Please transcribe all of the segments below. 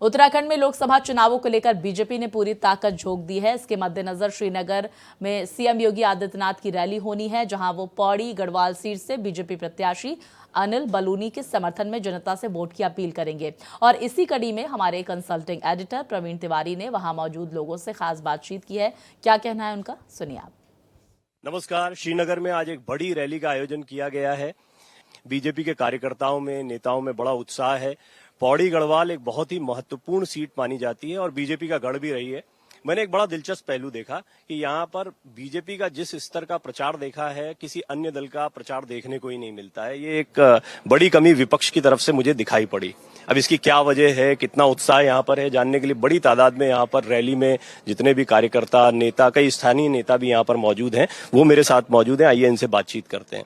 उत्तराखंड में लोकसभा चुनावों को लेकर बीजेपी ने पूरी ताकत झोंक दी है। इसके मद्देनजर श्रीनगर में सीएम योगी आदित्यनाथ की रैली होनी है, जहां वो पौड़ी गढ़वाल सीट से बीजेपी प्रत्याशी अनिल बलूनी के समर्थन में जनता से वोट की अपील करेंगे। और इसी कड़ी में हमारे कंसल्टिंग एडिटर प्रवीण तिवारी ने वहां मौजूद लोगों से खास बातचीत की है। क्या कहना है उनका, सुनिए आप। नमस्कार। श्रीनगर में आज एक बड़ी रैली का आयोजन किया गया है। बीजेपी के कार्यकर्ताओं में, नेताओं में बड़ा उत्साह है। पौड़ी गढ़वाल एक बहुत ही महत्वपूर्ण सीट मानी जाती है और बीजेपी का गढ़ भी रही है। मैंने एक बड़ा दिलचस्प पहलू देखा कि यहाँ पर बीजेपी का जिस स्तर का प्रचार देखा है, किसी अन्य दल का प्रचार देखने को ही नहीं मिलता है। ये एक बड़ी कमी विपक्ष की तरफ से मुझे दिखाई पड़ी। अब इसकी क्या वजह है, कितना उत्साह यहाँ पर है, जानने के लिए बड़ी तादाद में यहाँ पर रैली में जितने भी कार्यकर्ता, नेता, कई स्थानीय नेता भी यहाँ पर मौजूद हैं, वो मेरे साथ मौजूद हैं। आइए इनसे बातचीत करते हैं।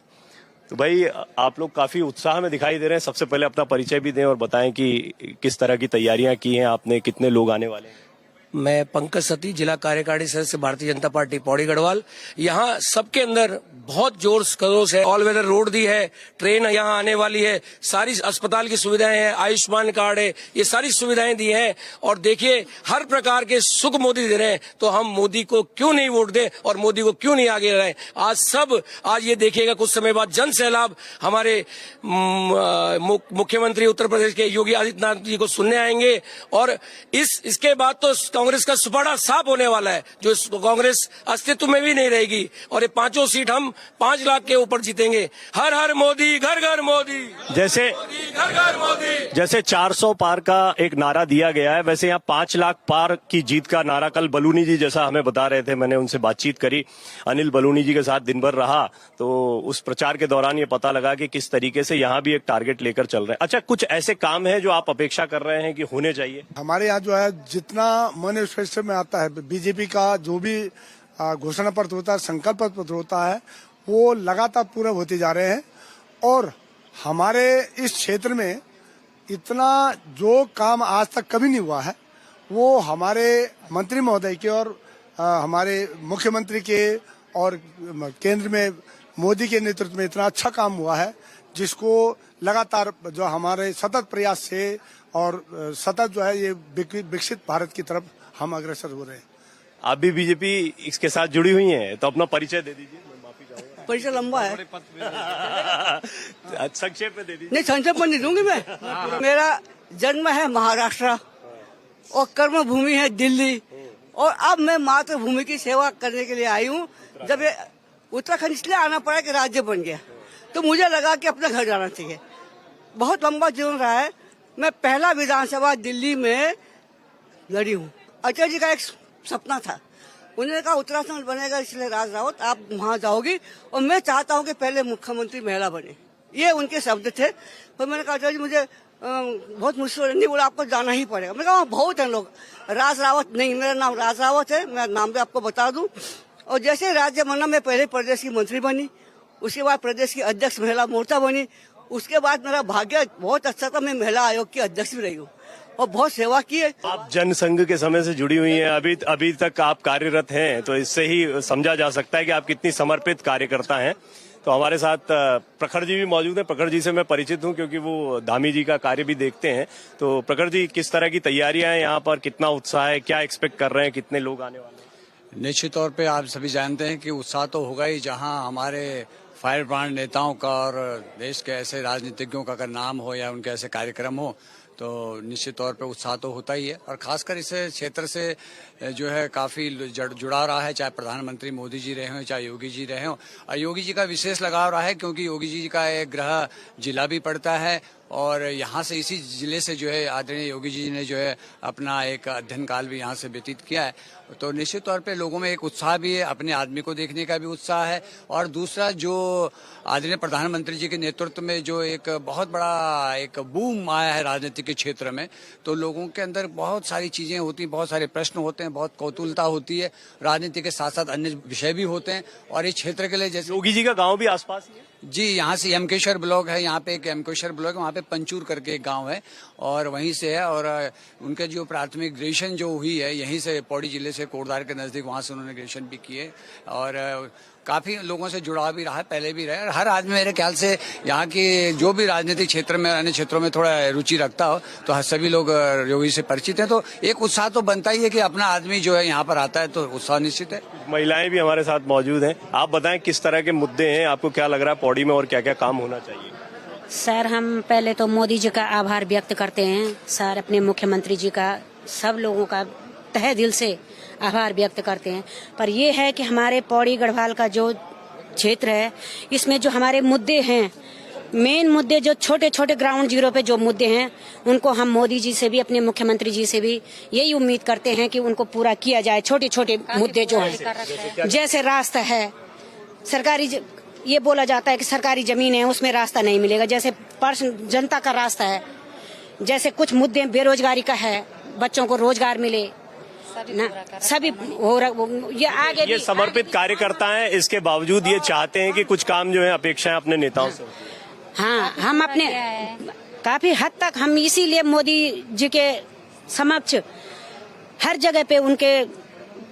तो भाई, आप लोग काफी उत्साह में दिखाई दे रहे हैं। सबसे पहले अपना परिचय भी दें और बताएं कि किस तरह की तैयारियां की हैं आपने, कितने लोग आने वाले हैं। मैं पंकज सती, जिला कार्यकारिणी सदस्य भारतीय जनता पार्टी पौड़ी गढ़वाल। यहाँ सबके अंदर बहुत जोर खरोश है। ऑल वेदर रोड दी है, ट्रेन यहाँ आने वाली है, सारी अस्पताल की सुविधाएं हैं, आयुष्मान कार्ड है, ये सारी सुविधाएं दी हैं। और देखिए, हर प्रकार के सुख मोदी दे रहे हैं, तो हम मोदी को क्यों नहीं वोट दें और मोदी को क्यों नहीं आगे रहे। आज ये देखिएगा, कुछ समय बाद जन सैलाब हमारे मुख्यमंत्री उत्तर प्रदेश के योगी आदित्यनाथ जी को सुनने आएंगे। और इसके बाद तो कांग्रेस का सुपाड़ा साफ होने वाला है, जो कांग्रेस अस्तित्व में भी नहीं रहेगी। और ये पांचों सीट हम 5 लाख के ऊपर जीतेंगे। हर हर मोदी, घर घर मोदी। जैसे घर घर मोदी, जैसे 400 पार का एक नारा दिया गया है, वैसे यहाँ 5 लाख पार की जीत का नारा कल बलूनी जी जैसा हमें बता रहे थे। मैंने उनसे बातचीत करी, अनिल बलूनी जी के साथ दिन भर रहा, तो उस प्रचार के दौरान ये पता लगा कि किस तरीके से यहाँ भी एक टारगेट लेकर चल रहे हैं। अच्छा, कुछ ऐसे काम है जो आप अपेक्षा कर रहे हैं कि होने चाहिए? हमारे यहाँ जो है, जितना मैनिफेस्टो में आता है, बीजेपी का जो भी घोषणा पत्र होता है, संकल्प पत्र होता है, वो लगातार पूरे होते जा रहे हैं। और हमारे इस क्षेत्र में इतना जो काम आज तक कभी नहीं हुआ है, वो हमारे मंत्री महोदय के और हमारे मुख्यमंत्री के और केंद्र में मोदी के नेतृत्व में इतना अच्छा काम हुआ है, जिसको लगातार जो हमारे सतत प्रयास से और सतत जो है ये विकसित भारत की तरफ हम अग्रसर हो रहे हैं। आप भी बीजेपी इसके साथ जुड़ी हुई हैं, तो अपना परिचय दे दीजिए। मैं माफी चाहूंगा, परिचय लंबा है। संक्षेप में दे दीजिए। नहीं, संक्षेप में नहीं दूंगी मैं। मेरा जन्म है महाराष्ट्र और कर्म भूमि है दिल्ली, और अब मैं मातृभूमि की सेवा करने के लिए आई हूँ। जब ये उत्तराखंड इसलिए आना पड़ा कि राज्य बन गया, तो मुझे लगा कि अपने घर जाना चाहिए। बहुत लंबा जीवन रहा है। मैं पहला विधानसभा दिल्ली में लड़ी हूँ। अटल जी का एक सपना था, उन्होंने कहा उत्तराखंड बनेगा, इसलिए राज रावत आप वहाँ जाओगी और मैं चाहता हूँ कि पहले मुख्यमंत्री महिला बने। ये उनके शब्द थे। तो मैंने कहा अटल जी मुझे बहुत मुश्किल नहीं, बोला आपको जाना ही पड़ेगा। मैंने कहा बहुत है लोग, राज रावत नहीं, मेरा नाम राज रावत है, मैं नाम भी आपको बता दूं। और जैसे राज्य बना, मैं पहले प्रदेश की मंत्री बनी, उसके बाद प्रदेश की अध्यक्ष महिला मोर्चा बनी, उसके बाद मेरा भाग्य बहुत अच्छा था, मैं महिला आयोग की अध्यक्ष भी रही हूँ और बहुत सेवा की है। आप जनसंघ के समय से जुड़ी हुई हैं, अभी तक आप कार्यरत हैं, तो इससे ही समझा जा सकता है कि आप कितनी समर्पित कार्यकर्ता हैं। तो हमारे साथ प्रखर जी भी मौजूद हैं। प्रखर जी से मैं परिचित हूं क्योंकि वो धामी जी का कार्य भी देखते हैं। तो प्रखर जी, किस तरह की तैयारियां हैं यहाँ पर, कितना उत्साह है, क्या एक्सपेक्ट कर रहे हैं, कितने लोग आने वाले हैं? निश्चित तौर पे आप सभी जानते हैं कि उत्साह तो होगा ही। जहां हमारे फायर ब्रांड नेताओं का और देश के ऐसे राजनीतिज्ञों का अगर नाम हो या उनके ऐसे कार्यक्रम हो, तो निश्चित तौर पे उत्साह तो होता ही है। और खासकर इस क्षेत्र से जो है काफी जुड़ा रहा है, चाहे प्रधानमंत्री मोदी जी रहे हों, चाहे योगी जी रहे हों। और योगी जी का विशेष लगाव रहा है क्योंकि योगी जी का एक गृह जिला भी पड़ता है और यहाँ से, इसी जिले से जो है आदरणीय योगी जी ने जो है अपना एक अध्ययन काल भी यहाँ से व्यतीत किया है। तो निश्चित तौर पे लोगों में एक उत्साह भी है, अपने आदमी को देखने का भी उत्साह है। और दूसरा, जो आदरणीय प्रधानमंत्री जी के नेतृत्व में जो एक बहुत बड़ा एक बूम आया है राजनीति के क्षेत्र में, तो लोगों के अंदर बहुत सारी चीजें होती हैं, बहुत सारे प्रश्न होते हैं, बहुत कौतूहलता होती है। राजनीति के साथ साथ अन्य विषय भी होते हैं। और इस क्षेत्र के लिए, जैसे योगी जी का गाँव भी आसपास ही है जी, यहाँ से यमकेश्वर ब्लॉक है, यहाँ पे एक यमकेश्वर ब्लॉक है, वहाँ पे पंचूर करके एक गांव है और वहीं से है। और उनके जो प्राथमिक ग्रेजुएशन जो हुई है यहीं से, पौड़ी जिले से कोटद्वार के नजदीक, वहाँ से उन्होंने ग्रेजुएशन भी किए। और काफी लोगों से जुड़ाव भी रहा है, पहले भी रहा है। हर आदमी मेरे ख्याल से यहाँ की जो भी राजनीतिक क्षेत्र में अन्य क्षेत्रों में थोड़ा रुचि रखता हो तो सभी लोग योगी से परिचित हैं। तो एक उत्साह तो बनता ही है कि अपना आदमी जो है यहाँ पर आता है, तो उत्साह निश्चित है। महिलाएं भी हमारे साथ मौजूद हैं। आप बताएं किस तरह के मुद्दे हैं, आपको क्या लग रहा है पौड़ी में और क्या क्या काम होना चाहिए? सर, हम पहले तो मोदी जी का आभार व्यक्त करते हैं सर, अपने मुख्यमंत्री जी का, सब लोगों का तहे दिल से आभार व्यक्त करते हैं। पर ये है कि हमारे पौड़ी गढ़वाल का जो क्षेत्र है, इसमें जो हमारे मुद्दे हैं, मेन मुद्दे जो छोटे छोटे ग्राउंड जीरो पे जो मुद्दे हैं, उनको हम मोदी जी से भी, अपने मुख्यमंत्री जी से भी यही उम्मीद करते हैं कि उनको पूरा किया जाए। छोटे छोटे मुद्दे जो हैं, जैसे रास्ता है, सरकारी ये बोला जाता है कि सरकारी जमीन है उसमें रास्ता नहीं मिलेगा, जैसे जनता का रास्ता है, जैसे कुछ मुद्दे बेरोजगारी का है, बच्चों को रोजगार मिले ना, सभी हो रहा। ये आगे ये समर्पित कार्यकर्ता हैं, इसके बावजूद ये चाहते हैं कि कुछ काम जो है अपेक्षाएं अपने नेताओं से। हाँ, हम अपने काफी हद तक हम इसीलिए मोदी जी के समक्ष हर जगह पे उनके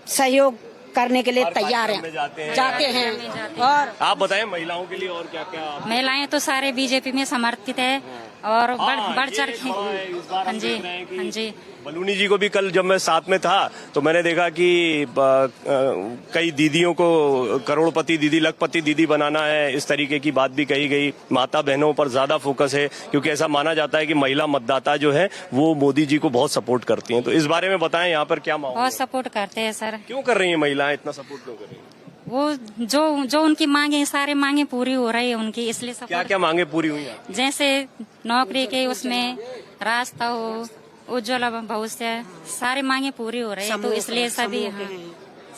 सहयोग करने के लिए तैयार हैं, जाते हैं। और आप बताएं महिलाओं के लिए और क्या क्या? महिलाएं तो सारे बीजेपी में समर्पित है और बढ़ चढ़ के। हाँ जी, हाँ जी। बलूनी जी को भी कल जब मैं साथ में था तो मैंने देखा कि कई दीदियों को करोड़पति दीदी, लखपति दीदी बनाना है, इस तरीके की बात भी कही गई। माता बहनों पर ज्यादा फोकस है क्योंकि ऐसा माना जाता है कि महिला मतदाता जो है वो मोदी जी को बहुत सपोर्ट करती हैं। तो इस बारे में बताएं यहाँ पर क्या माहौल? बहुत सपोर्ट करते हैं सर। क्यों कर रही है महिलाएं, इतना सपोर्ट क्यों कर रही है? वो जो उनकी मांगे, सारे मांगे पूरी हो रही है उनकी, इसलिए सपोर्ट। क्या क्या मांगे पूरी हुई हैं? जैसे नौकरी के उसमें रास्ता हो, उज्ज्वला भविष्य, सारे मांगे पूरी हो रही है, तो इसलिए सभी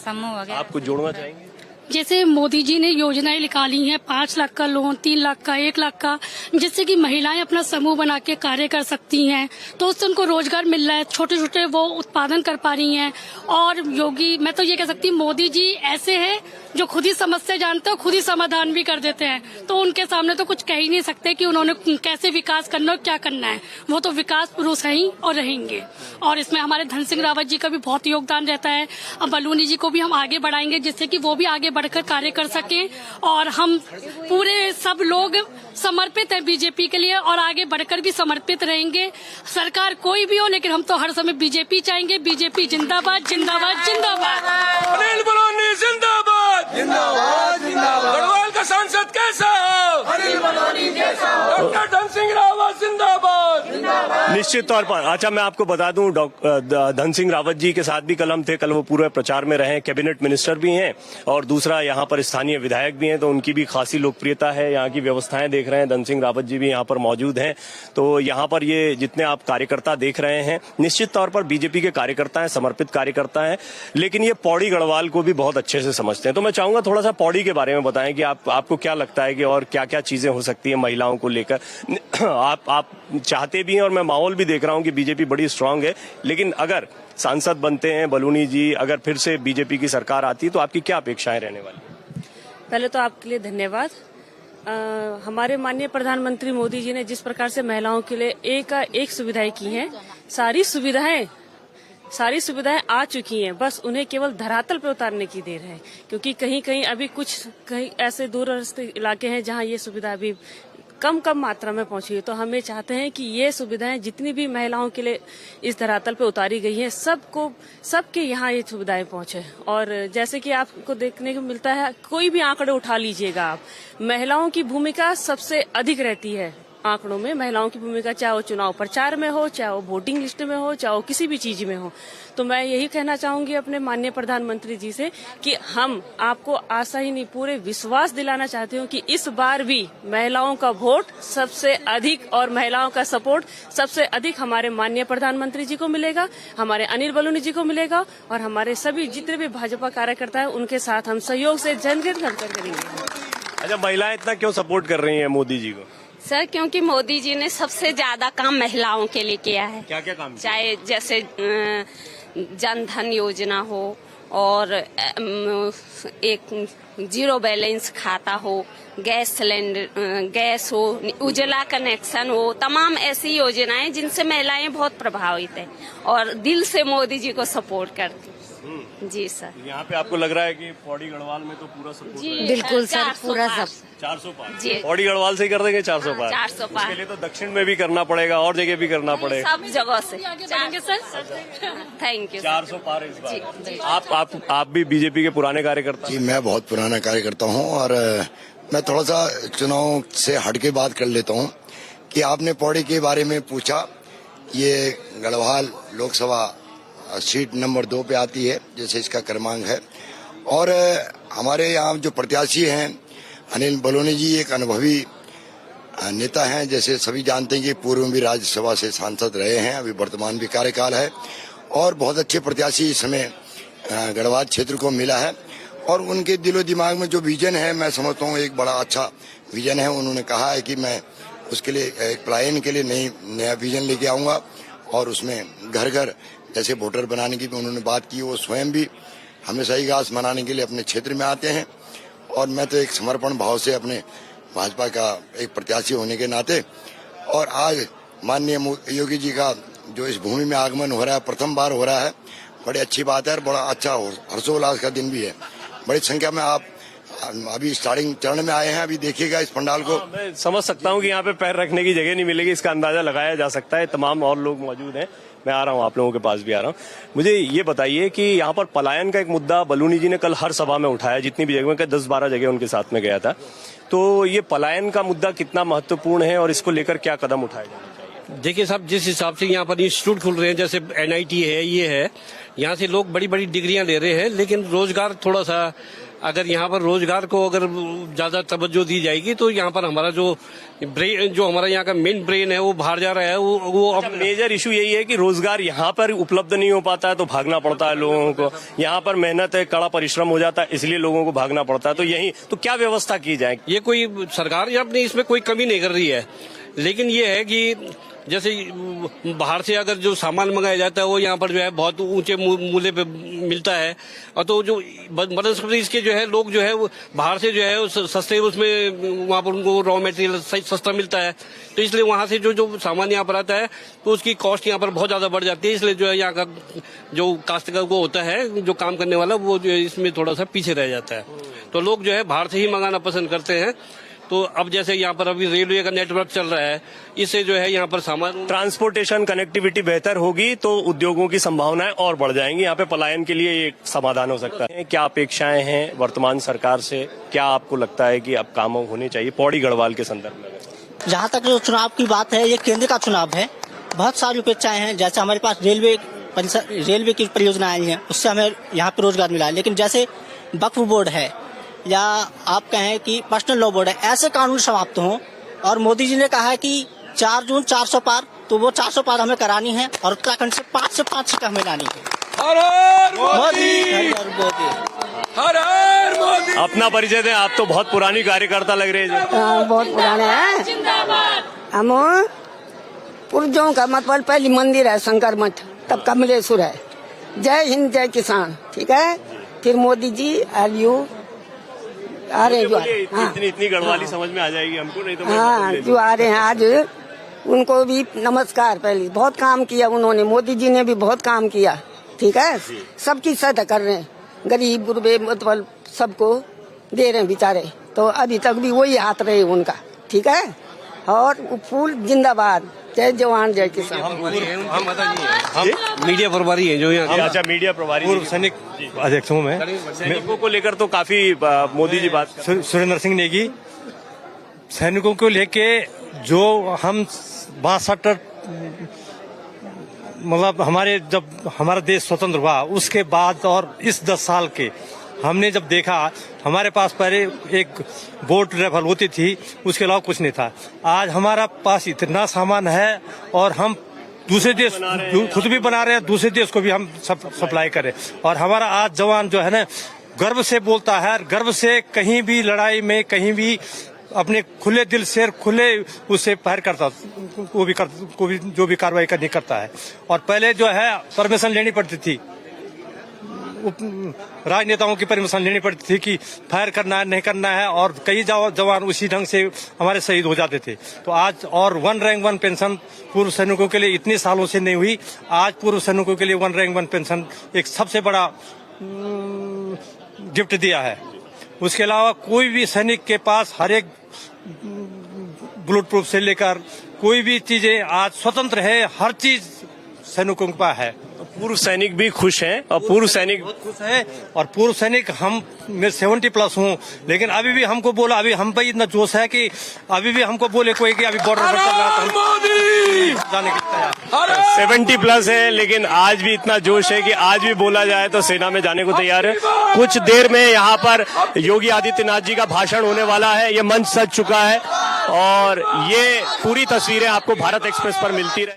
समूह वगैरह। आप कुछ जोड़ना चाहेंगे? जैसे मोदी जी ने योजनाएं निकाली हैं, 5 लाख का लोन, 3 लाख का, 1 लाख का, जिससे कि महिलाएं अपना समूह बना के कार्य कर सकती हैं, तो उससे उनको रोजगार मिल रहा है, छोटे छोटे वो उत्पादन कर पा रही हैं। और योगी, मैं तो ये कह सकती हूँ, मोदी जी ऐसे हैं जो खुद ही समस्या जानते हैं, खुद ही समाधान भी कर देते हैं, तो उनके सामने तो कुछ कह ही नहीं सकते कि उन्होंने कैसे विकास करना और क्या करना है। वो तो विकास पुरुष हैं ही और रहेंगे। और इसमें हमारे धन सिंह रावत जी का भी बहुत योगदान रहता है। अब बलूनी जी को भी हम आगे बढ़ाएंगे जिससे कि वो भी आगे बढ़कर कार्य कर सकें। और हम पूरे सब लोग समर्पित हैं बीजेपी के लिए और आगे बढ़कर भी समर्पित रहेंगे। सरकार कोई भी हो, लेकिन हम तो हर समय बीजेपी चाहेंगे। बीजेपी जिंदाबाद, जिंदाबाद, जिंदाबाद। अनिल बलूनी जिंदाबाद, जिंदाबाद, जिंदाबाद। गढ़वाल का सांसद कैसा हो? अनिल बलूनी जैसा हो। डॉक्टर धन सिंह रावत जिंदाबाद, जिंदाबाद। निश्चित तौर पर। अच्छा, मैं आपको बता दूं, धन सिंह रावत जी के साथ भी कल हम थे। कल वो पूरे प्रचार में रहे, कैबिनेट मिनिस्टर भी हैं और दूसरा यहाँ पर स्थानीय विधायक भी हैं, तो उनकी भी खासी लोकप्रियता है। यहाँ की व्यवस्थाएं देख रहे हैं, धन सिंह रावत जी भी यहाँ पर मौजूद हैं। तो यहाँ पर ये जितने आप कार्यकर्ता देख रहे हैं, निश्चित तौर पर बीजेपी के कार्यकर्ता हैं, समर्पित कार्यकर्ता हैं, लेकिन ये पौड़ी गढ़वाल को भी बहुत अच्छे से समझते हैं। तो मैं चाहूंगा थोड़ा सा पौड़ी के बारे में बताएं कि आपको क्या लगता है कि और क्या क्या चीजें हो सकती है महिलाओं को लेकर। आप चाहते भी हैं और मैं माहौल भी देख रहा हूं कि बीजेपी बड़ी स्ट्रांग है, लेकिन अगर सांसद बनते हैं बलूनी जी, अगर फिर से बीजेपी की सरकार आती है तो आपकी क्या अपेक्षाएं रहने वाली? पहले तो आपके लिए धन्यवाद। हमारे माननीय प्रधानमंत्री मोदी जी ने जिस प्रकार से महिलाओं के लिए एक सुविधाएं की हैं, सारी सुविधाएं आ चुकी हैं, बस उन्हें केवल धरातल पर उतारने की देर है। क्योंकि कहीं अभी कहीं ऐसे दूरस्थ इलाके हैं जहां ये सुविधा अभी कम मात्रा में पहुंची है। तो हम ये चाहते हैं कि ये सुविधाएं जितनी भी महिलाओं के लिए इस धरातल पे उतारी गई हैं, सबके यहाँ ये सुविधाएं पहुंचे। और जैसे कि आपको देखने को मिलता है, कोई भी आंकड़े उठा लीजिएगा आप, महिलाओं की भूमिका सबसे अधिक रहती है आंकड़ों में। महिलाओं की भूमिका चाहे वो चुनाव प्रचार में हो, चाहे वो वोटिंग लिस्ट में हो, चाहे वो किसी भी चीज में हो। तो मैं यही कहना चाहूंगी अपने माननीय प्रधानमंत्री जी से कि हम आपको आशा ही नहीं, पूरे विश्वास दिलाना चाहते हूँ कि इस बार भी महिलाओं का वोट सबसे अधिक और महिलाओं का सपोर्ट सबसे अधिक हमारे माननीय प्रधानमंत्री जी को मिलेगा, हमारे अनिल बलूनी जी को मिलेगा और हमारे सभी जितने भी भाजपा कार्यकर्ता है उनके साथ हम सहयोग से जनगण करेंगे। अच्छा, महिलाएं इतना क्यों सपोर्ट कर रही हैं मोदी जी को? सर, क्योंकि मोदी जी ने सबसे ज्यादा काम महिलाओं के लिए किया है। क्या क्या काम? चाहे जैसे जन धन योजना हो और एक जीरो बैलेंस खाता हो, गैस सिलेंडर, गैस हो, उज्ज्वला कनेक्शन हो, तमाम ऐसी योजनाएं जिनसे महिलाएं बहुत प्रभावित हैं और दिल से मोदी जी को सपोर्ट करती हैं। जी सर। यहाँ पे आपको लग रहा है कि पौड़ी गढ़वाल में तो पूरा सपोर्ट है? बिल्कुल सर, 400 पूरा पार। सब 400 पार जी। पौड़ी गढ़वाल से ही कर देंगे 400 पार? 400 पार। उसके लिए तो दक्षिण में भी करना पड़ेगा और जगह भी करना पड़ेगा। सब जगह से सर थैंक यू 400 पार इस जी, बार। जी। आप भी बीजेपी के पुराने कार्यकर्ता? जी, मैं बहुत पुराना कार्यकर्ता हूँ और मैं थोड़ा सा चुनाव से हट के बात कर लेता हूँ कि आपने पौड़ी के बारे में पूछा। ये गढ़वाल लोकसभा सीट नंबर 2 पे आती है, जैसे इसका क्रमांक है। और हमारे यहाँ जो प्रत्याशी हैं अनिल बलूनी जी एक अनुभवी नेता हैं, जैसे सभी जानते हैं कि पूर्व में भी राज्यसभा से सांसद रहे हैं, अभी वर्तमान भी कार्यकाल है और बहुत अच्छे प्रत्याशी इस समय गढ़वाल क्षेत्र को मिला है। और उनके दिलो दिमाग में जो विजन है, मैं समझता हूँ एक बड़ा अच्छा विजन है। उन्होंने कहा है कि मैं उसके लिए एक पलायन के लिए नया विजन लेके आऊंगा और उसमें घर घर जैसे वोटर बनाने की भी उन्होंने बात की। वो स्वयं भी हमेशा ही घास मनाने के लिए अपने क्षेत्र में आते हैं और मैं तो एक समर्पण भाव से अपने भाजपा का एक प्रत्याशी होने के नाते और आज माननीय योगी जी का जो इस भूमि में आगमन हो रहा है, प्रथम बार हो रहा है, बड़ी अच्छी बात है और बड़ा अच्छा हर्षोल्लास का दिन भी है। बड़ी संख्या में आप अभी स्टार्टिंग चरण में आए हैं, अभी देखिएगा इस पंडाल को। मैं समझ सकता हूँ कि यहाँ पे पैर रखने की जगह नहीं मिलेगी, इसका अंदाजा लगाया जा सकता है। तमाम और लोग मौजूद हैं, मैं आ रहा हूँ आप लोगों के पास भी आ रहा हूँ। मुझे ये बताइए कि यहाँ पर पलायन का एक मुद्दा बलूनी जी ने कल हर सभा में उठाया, जितनी भी जगह में 10-12 जगह उनके साथ में गया था। तो ये पलायन का मुद्दा कितना महत्वपूर्ण है और इसको लेकर क्या कदम उठाए जाने चाहिए? देखिए साहब, जिस हिसाब से यहाँ पर इंस्टीट्यूट खुल रहे हैं, जैसे NIT है, ये है, यहाँ से लोग बड़ी बड़ी डिग्रियां ले रहे हैं, लेकिन रोजगार थोड़ा सा, अगर यहाँ पर रोजगार को अगर ज्यादा तवज्जो दी जाएगी तो यहाँ पर हमारा जो हमारा यहाँ का मेन ब्रेन है वो बाहर जा रहा है। वो अब मेजर इशू यही है कि रोजगार यहाँ पर उपलब्ध नहीं हो पाता है तो भागना पड़ता है लोगों को। यहाँ पर मेहनत है, कड़ा परिश्रम हो जाता है, इसलिए लोगों को भागना पड़ता है। तो यही तो क्या व्यवस्था की जाए? ये कोई सरकार अपनी इसमें कोई कमी नहीं कर रही है, लेकिन ये है कि जैसे बाहर से अगर जो सामान मंगाया जाता है वो यहाँ पर जो है बहुत ऊंचे मूल्य पे मिलता है, और तो जो मध्य प्रदेश के जो है लोग जो है वो बाहर से जो है सस्ते उसमें वहाँ पर उनको रॉ मटेरियल सस्ता मिलता है, तो इसलिए वहाँ से जो सामान यहाँ पर आता है तो उसकी कॉस्ट यहाँ पर बहुत ज्यादा बढ़ जाती है। इसलिए जो है यहाँ का जो काश्तकार को होता है, जो काम करने वाला, वो जो है इसमें थोड़ा सा पीछे रह जाता है। तो लोग जो है बाहर से ही मंगाना पसंद करते हैं। तो अब जैसे यहाँ पर अभी रेलवे का नेटवर्क चल रहा है, इससे जो है यहाँ पर सामान ट्रांसपोर्टेशन कनेक्टिविटी बेहतर होगी तो उद्योगों की संभावनाएं और बढ़ जाएंगी। यहाँ पे पलायन के लिए एक समाधान हो सकता है। क्या अपेक्षाएं हैं वर्तमान सरकार से? क्या आपको लगता है कि अब काम होने चाहिए पौड़ी गढ़वाल के संदर्भ में? जहाँ तक जो चुनाव की बात है, ये केंद्र का चुनाव है। बहुत सारी अपेक्षाएं हैं, जैसे हमारे पास रेलवे की परियोजना आई है, उससे हमें यहाँ पे रोजगार मिला है। लेकिन जैसे वक्फ बोर्ड है या आप कहें कि पर्सनल लॉ बोर्ड है, ऐसे कानून समाप्त हों। और मोदी जी ने कहा है कि 4 जून 400 पार, तो वो 400 पार हमें करानी है और उत्तराखंड से 5 सीटें हमें लानी है। हर हर मोदी, हर हर मोदी। अपना परिचय दें, आप तो बहुत पुरानी कार्यकर्ता लग रहे हैं। बहुत पुराने हैं हम। पुरजों का मतलब पहली मंदिर है शंकर मठ, तब कमलेश्वर है। जय हिंद, जय किसान, ठीक है। फिर मोदी जी आ रहे हैं, इतनी गढ़वाली समझ में आ जाएगी हमको, नहीं तो हाँ जो आ रहे हैं आज, उनको भी नमस्कार। पहले बहुत काम किया उन्होंने, मोदी जी ने भी बहुत काम किया, ठीक है। सबकी सहायता कर रहे हैं, गरीब गुरबे मतलब सबको दे रहे हैं बेचारे। तो अभी तक भी वही हाथ रहे उनका, ठीक है। और फूल जिंदाबाद, जय जवान जय किसान। हम मीडिया प्रभारी हैं जो यहाँ। अच्छा, मीडिया प्रभारी, पूर्व सैनिक अध्यक्ष हूँ मैं। सैनिकों को लेकर तो काफी मोदी जी बात सुरेंद्र सिंह नेगी, सैनिकों को लेके जो हम 62 मतलब हमारा देश स्वतंत्र हुआ उसके बाद और इस 10 साल के हमने जब देखा, हमारे पास पहले एक बोट राइफल होती थी, उसके अलावा कुछ नहीं था। आज हमारा पास इतना सामान है और हम दूसरे देश खुद भी बना रहे हैं, दूसरे देश को भी हम सप्लाई करें। और हमारा आज जवान जो है ना, गर्व से बोलता है, गर्व से कहीं भी लड़ाई में कहीं भी अपने खुले दिल से खुले उससे फायर करता, वो भी जो भी कार्रवाई करनी करता है। और पहले जो है परमिशन लेनी पड़ती थी, राजनेताओं की परमिशन लेनी पड़ती थी कि फायर करना है नहीं करना है, और कई जवान उसी ढंग से हमारे शहीद हो जाते थे। तो आज और 1 रैंक 1 पेंशन पूर्व सैनिकों के लिए इतने सालों से नहीं हुई। आज पूर्व सैनिकों के लिए 1 रैंक 1 पेंशन एक सबसे बड़ा गिफ्ट दिया है। उसके अलावा कोई भी सैनिक के पास हर एक बुलेट प्रूफ से लेकर कोई भी चीजें आज स्वतंत्र है, हर चीज सैनिकों के पास है। पूर्व सैनिक भी खुश हैं और पूर्व सैनिक बहुत खुश है। और पूर्व सैनिक हम मैं 70+ हूँ, लेकिन अभी भी हमको बोला, अभी हम पे इतना जोश है कि अभी भी हमको बोले कोई कि अभी बॉर्डर पर चल रहा है तो हम जाने के तैयार। 70+ है, लेकिन आज भी इतना जोश है कि आज भी बोला जाए तो सेना में जाने को तैयार है। कुछ देर में यहाँ पर योगी आदित्यनाथ जी का भाषण होने वाला है, ये मंच सज चुका है और ये पूरी तस्वीरें आपको भारत एक्सप्रेस पर मिलती रहे।